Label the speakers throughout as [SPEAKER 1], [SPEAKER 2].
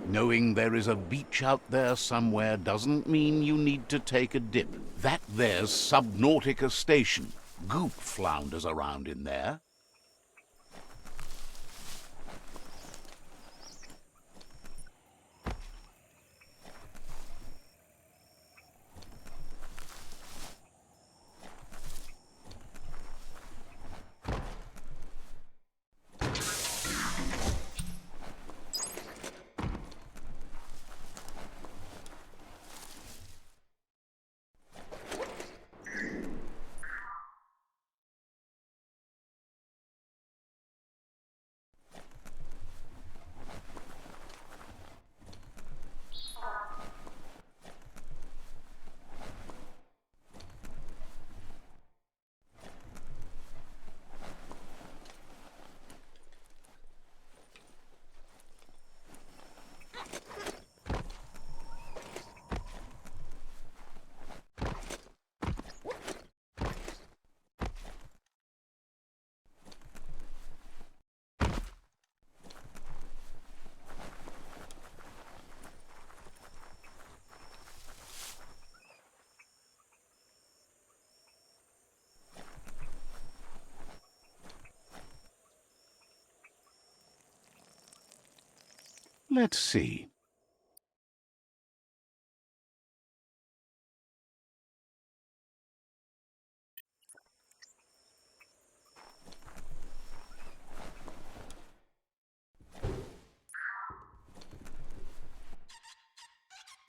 [SPEAKER 1] Knowing there is a beach out there somewhere doesn't mean you need to take a dip. That there's Subnautica Station. Goop flounders around in there. Let's see.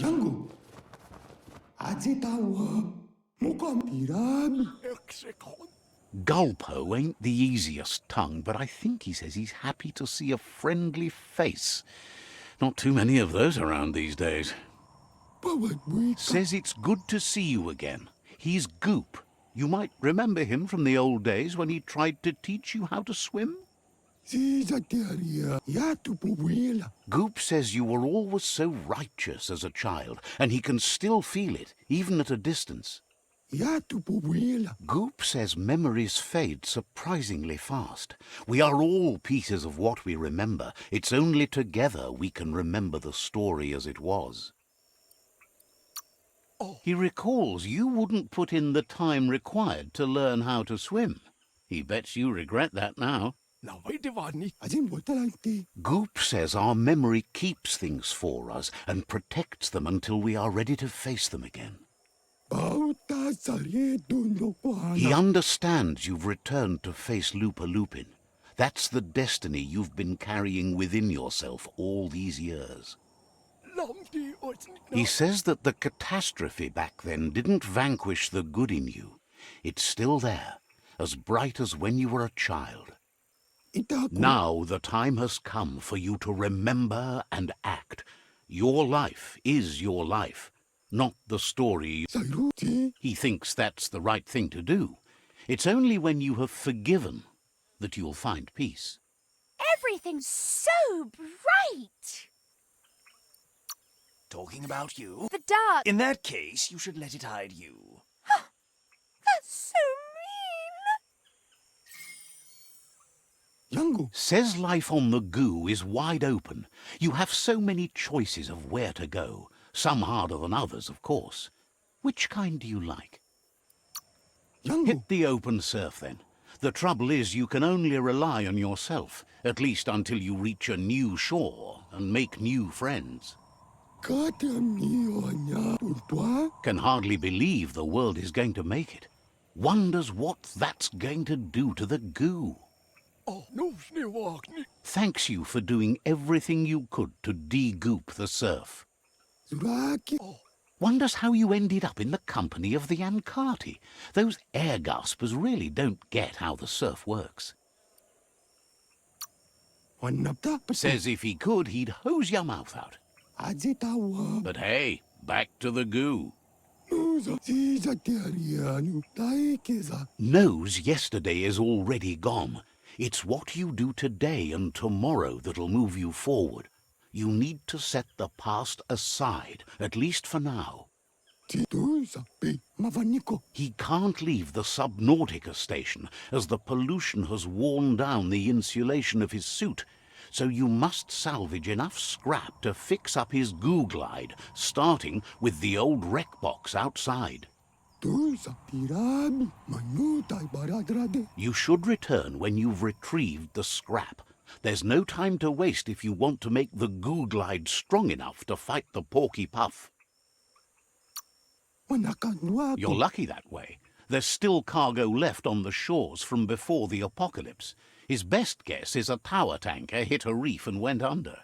[SPEAKER 2] Yangu, aje tawa, mukhang tirami.
[SPEAKER 1] Gulpo ain't the easiest tongue, but I think he says he's happy to see a friendly face. Not too many of those around these days. Says it's good to see you again. He's Goop. You might remember him from the old days when he tried to teach you how to swim. Goop says you were always so righteous as a child, and he can still feel it, even at a distance. Goop says memories fade surprisingly fast. We are all pieces of what we remember. It's only together we can remember the story as it was. He recalls you wouldn't put in the time required to learn how to swim. He bets you regret that now. Goop says our memory keeps things for us and protects them until we are ready to face them again. He understands you've returned to face Lupa Lupin. That's the destiny you've been carrying within yourself all these years. He says that the catastrophe back then didn't vanquish the good in you. It's still there, as bright as when you were a child. Now the time has come for you to remember and act. Your life is your life, not the story. He thinks that's the right thing to do. It's only when you have forgiven that you'll find peace.
[SPEAKER 3] Everything's so bright!
[SPEAKER 4] Talking about you?
[SPEAKER 3] The dark...
[SPEAKER 4] In that case, you should let it hide you.
[SPEAKER 3] That's so mean!
[SPEAKER 1] Says life on the goo is wide open. You have so many choices of where to go. Some harder than others, of course. Which kind do you like? Hit the open surf, then. The trouble is you can only rely on yourself, at least until you reach a new shore and make new friends. Can hardly believe the world is going to make it. Wonders what that's going to do to the goo. Thanks you for doing everything you could to de-goop the surf. Wonders how you ended up in the company of the Ankati. Those air gaspers really don't get how the surf works. Says if he could, he'd hose your mouth out.
[SPEAKER 2] Ajitawa.
[SPEAKER 1] But hey, back to the goo.
[SPEAKER 2] Nusa sisa tiarianu taikeza.
[SPEAKER 1] Knows yesterday is already gone. It's what you do today and tomorrow that'll move you forward. You need to set the past aside, at least for now.
[SPEAKER 2] Titusa pe mavaniko.
[SPEAKER 1] He can't leave the Subnautica station, as the pollution has worn down the insulation of his suit, so you must salvage enough scrap to fix up his Googlide, starting with the old wreck box outside.
[SPEAKER 2] Tusa tirami manutai baradrade.
[SPEAKER 1] You should return when you've retrieved the scrap. There's no time to waste if you want to make the Googlide strong enough to fight the Porky Puff.
[SPEAKER 2] Wanakanuato.
[SPEAKER 1] You're lucky that way. There's still cargo left on the shores from before the apocalypse. His best guess is a tower tanker hit a reef and went under.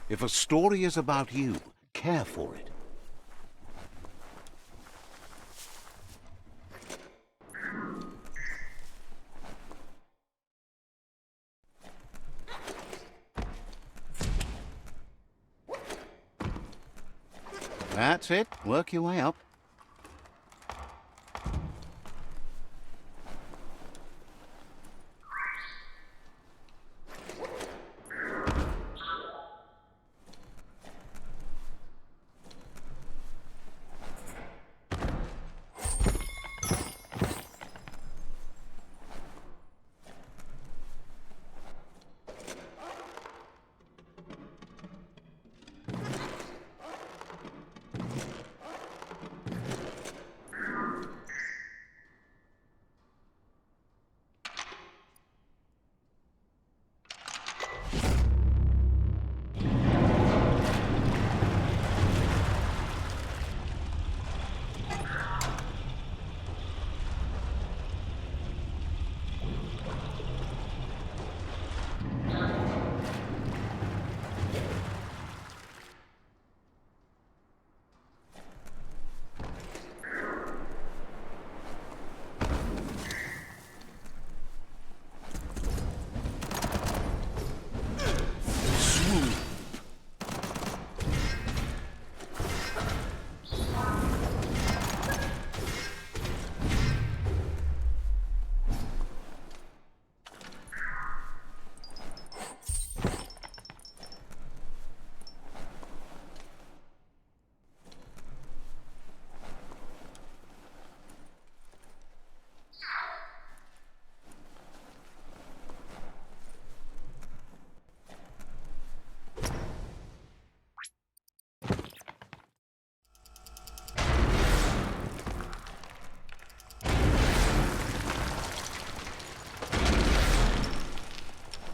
[SPEAKER 1] If a story is about you, care for it. That's it. Work your way up.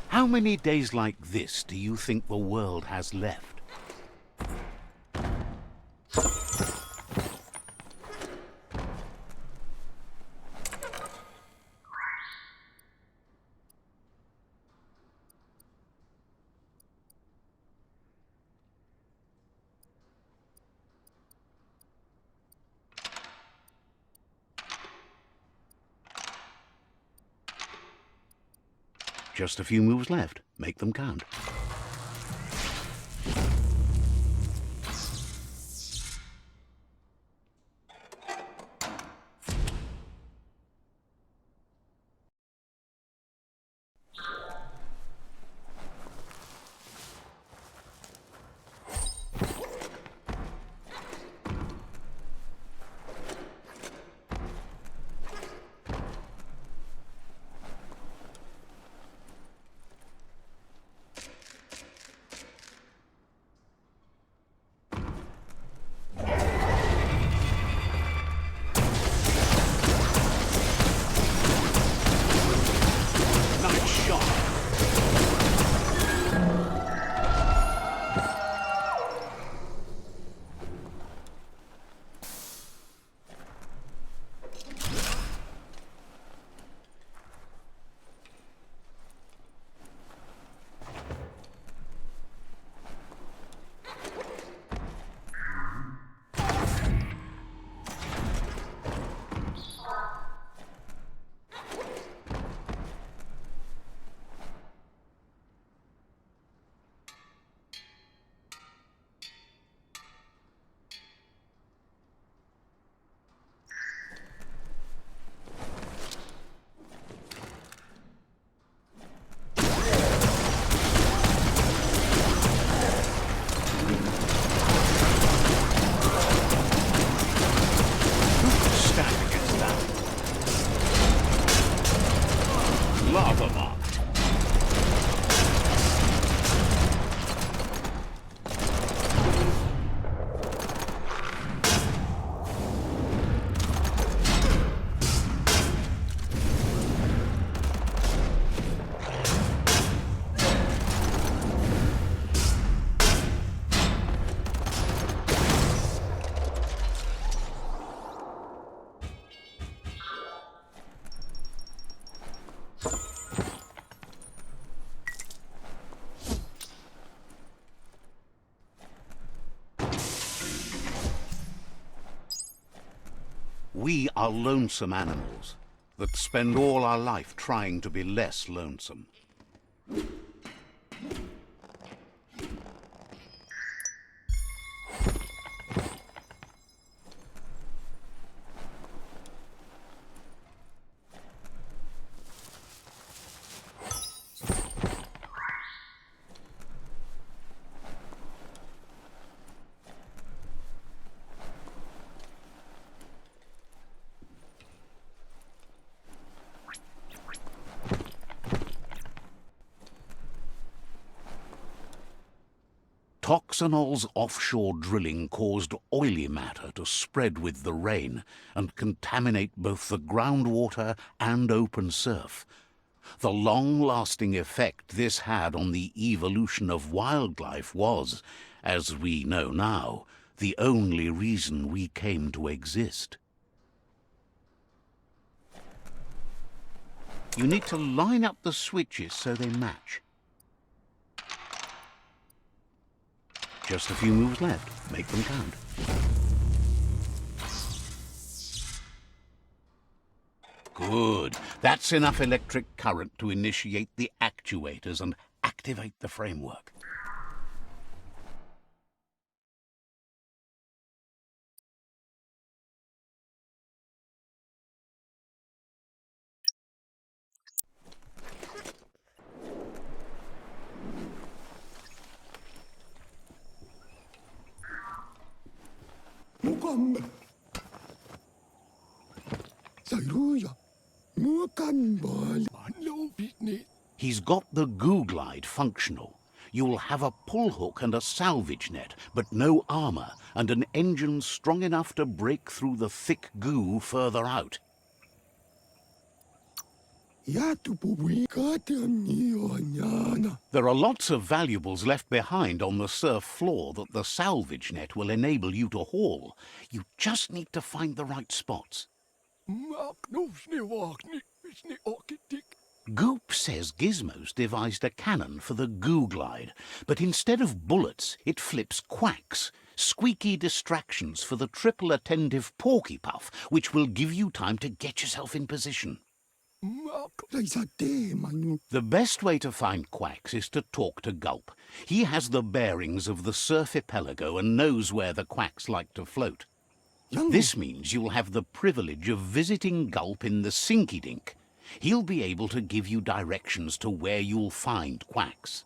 [SPEAKER 1] How many days like this do you think the world has left? Just a few moves left. Make them count. We are lonesome animals that spend all our life trying to be less lonesome. Toxanol's offshore drilling caused oily matter to spread with the rain and contaminate both the groundwater and open surf. The long-lasting effect this had on the evolution of wildlife was, as we know now, the only reason we came to exist. You need to line up the switches so they match. Just a few moves left. Make them count. Good. That's enough electric current to initiate the actuators and activate the framework.
[SPEAKER 2] Mukambe. Sayruya. Mukambal. Manlo pitni.
[SPEAKER 1] He's got the Googlide functional. You'll have a pull hook and a salvage net, but no armor, and an engine strong enough to break through the thick goo further out. There are lots of valuables left behind on the surf floor that the salvage net will enable you to haul. You just need to find the right spots. Goop says Gizmo's devised a cannon for the Googlide, but instead of bullets, it flips quacks, squeaky distractions for the triple attentive porky puff, which will give you time to get yourself in position. The best way to find quacks is to talk to Gulp. He has the bearings of the surf archipelago and knows where the quacks like to float. This means you'll have the privilege of visiting Gulp in the Sinky Dink. He'll be able to give you directions to where you'll find quacks.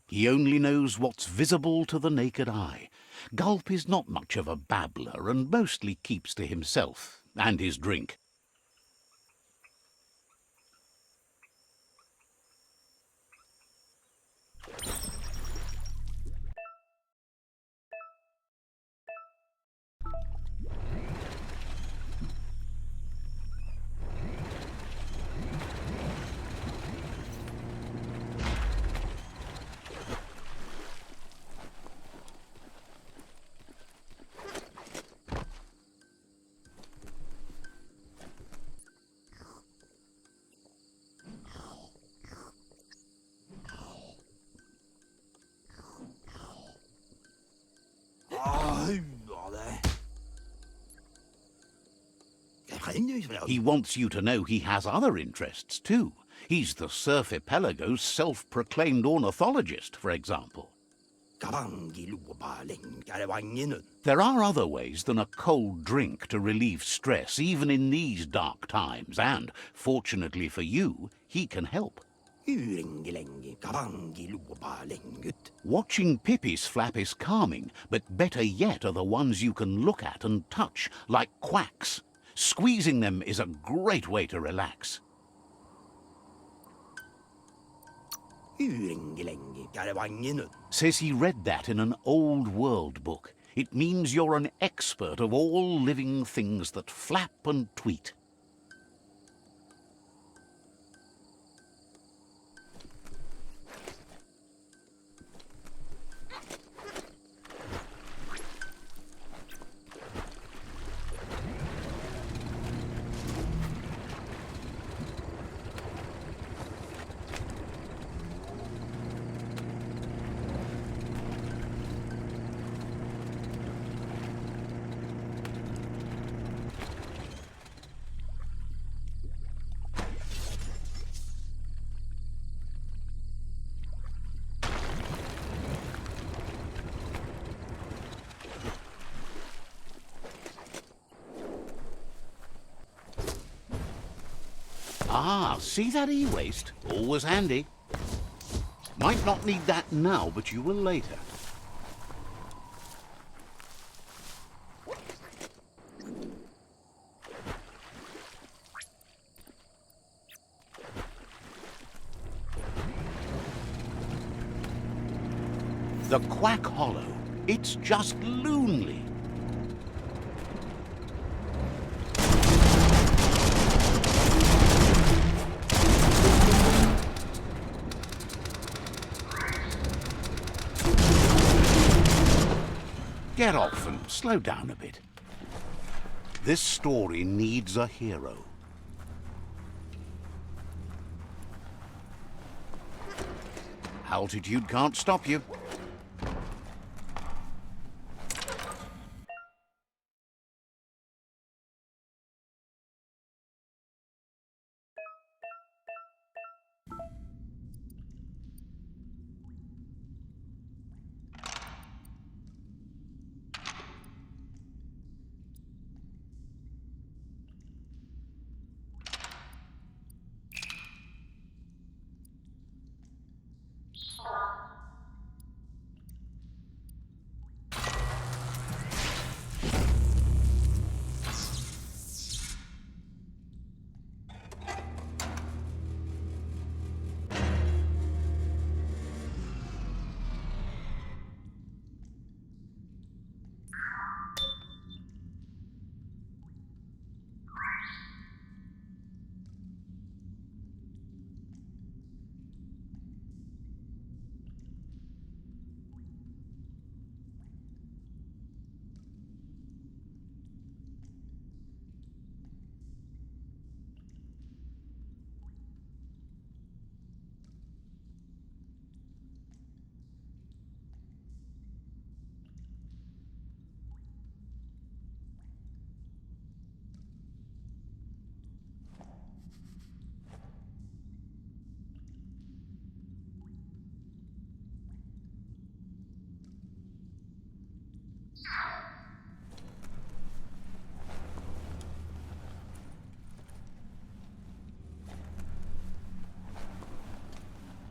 [SPEAKER 1] He only knows what's visible to the naked eye. Gulp is not much of a babbler and mostly keeps to himself and his drink. He wants you to know he has other interests, too. He's the surf archipelago's self-proclaimed ornithologist, for example. There are other ways than a cold drink to relieve stress, even in these dark times, and, fortunately for you, he can help. Watching pippies flap is calming, but better yet are the ones you can look at and touch, like quacks. Squeezing them is a great way to relax. Says he read that in an old world book. It means you're an expert of all living things that flap and tweet. Ah, see that e-waste? Always handy. Might not need that now, but you will later. The Quack Hollow. It's just loonly. Get off and slow down a bit. This story needs a hero. Altitude can't stop you.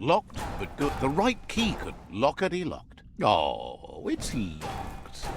[SPEAKER 1] Locked, but good. The right key could lockety-locked. Oh, it's locked.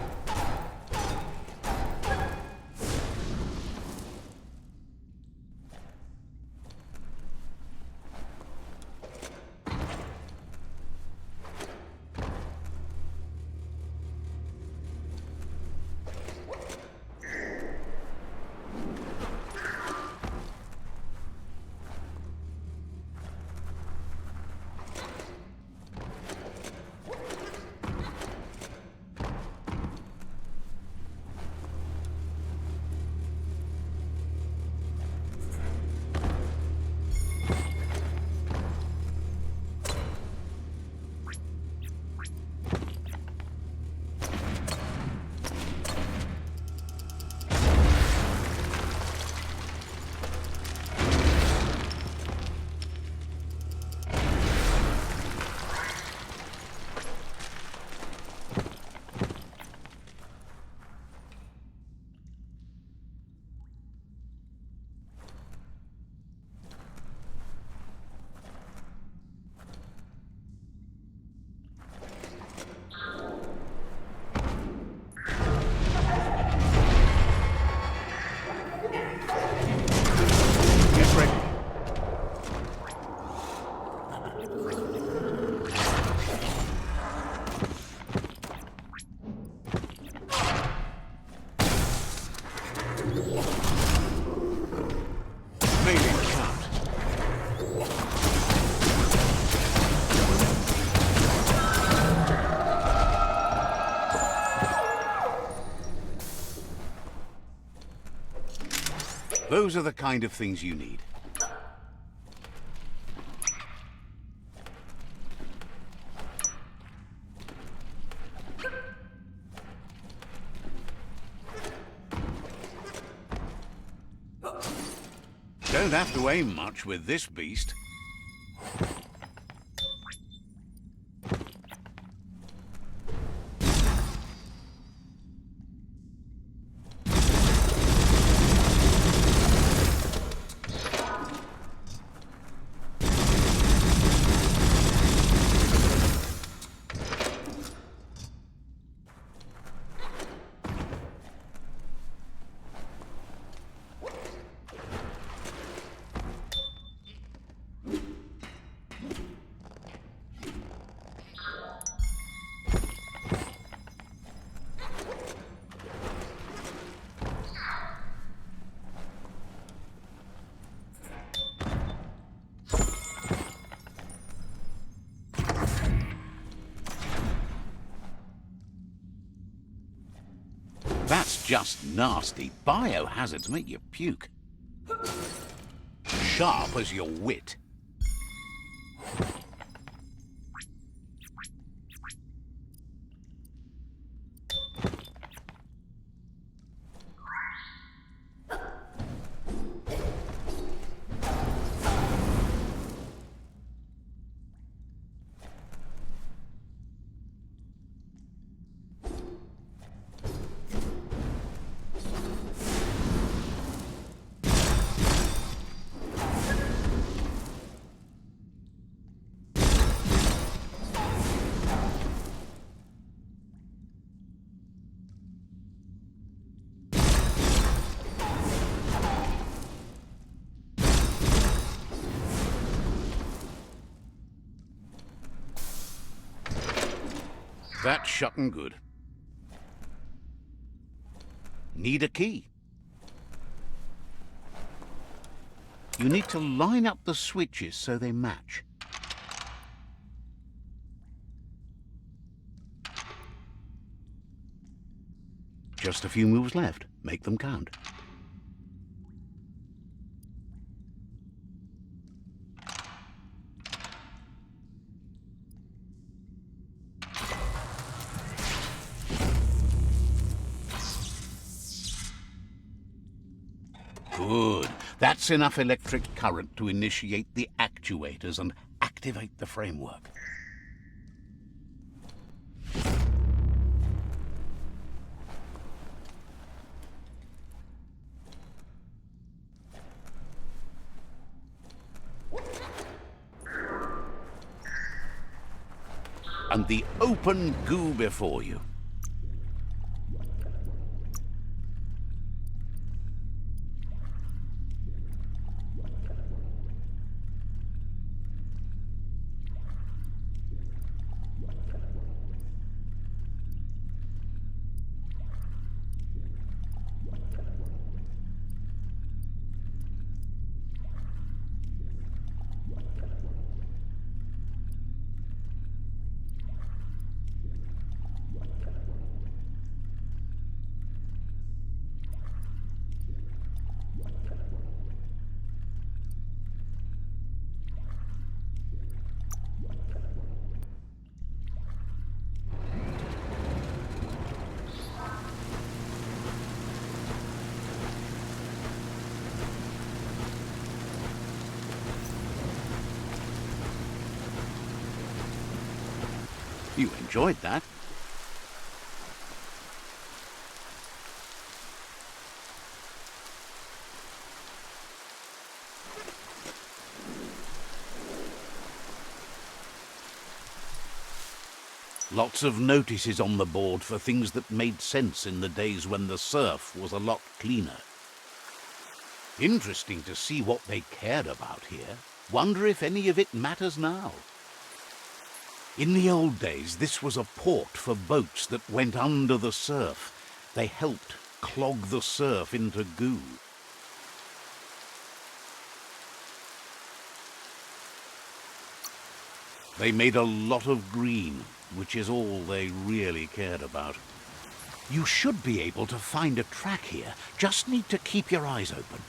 [SPEAKER 1] Those are the kind of things you need. Don't have to aim much with this beast. just nasty. Biohazards make you puke. Sharp as your wit. That's shutting good. Need a key. You need to line up the switches so they match. Just a few moves left. Make them count. Good. That's enough electric current to initiate the actuators and activate the framework. And the open goo before you. You enjoyed that. Lots of notices on the board for things that made sense in the days when the surf was a lot cleaner. Interesting to see what they cared about here. Wonder if any of it matters now. In the old days, this was a port for boats that went under the surf. They helped clog the surf into goo. They made a lot of green, which is all they really cared about. You should be able to find a track here. Just need to keep your eyes open.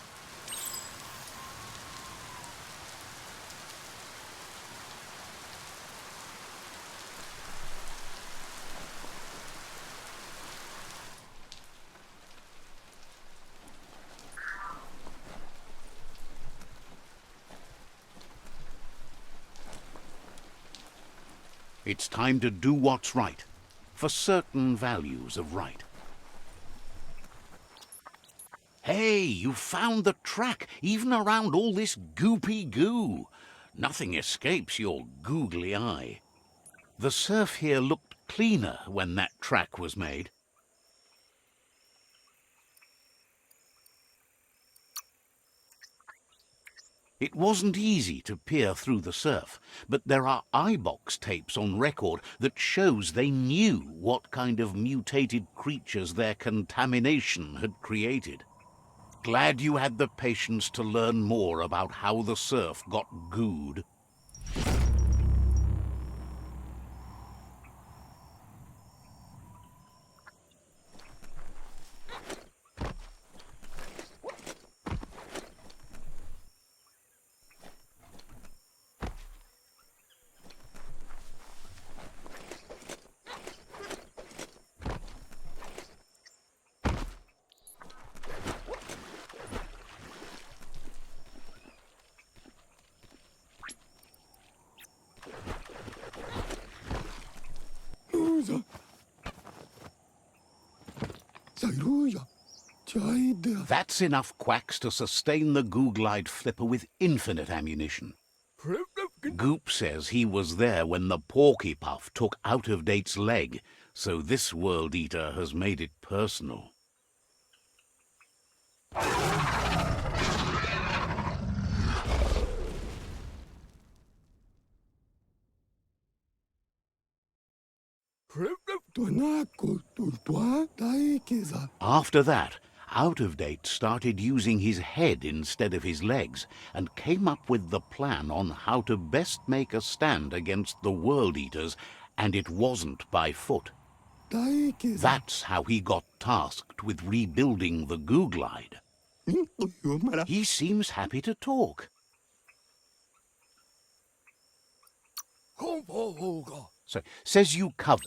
[SPEAKER 1] It's time to do what's right, for certain values of right. Hey, you found the track, even around all this goopy goo. Nothing escapes your googly eye. The surf here looked cleaner when that track was made. It wasn't easy to peer through the surf, but there are eyebox tapes on record that shows they knew what kind of mutated creatures their contamination had created. Glad you had the patience to learn more about how the surf got gooed.
[SPEAKER 2] Sairuya. Jaida.
[SPEAKER 1] That's enough quacks to sustain the Googlide flipper with infinite ammunition. Goop says he was there when the Porky Puff took Out-of-Date's leg, so this World Eater has made it personal. After that, Out-of-Date started using his head instead of his legs and came up with the plan on how to best make a stand against the World Eaters, and it wasn't by foot. That's how he got tasked with rebuilding the Googlide. He seems happy to talk. So, says you cover...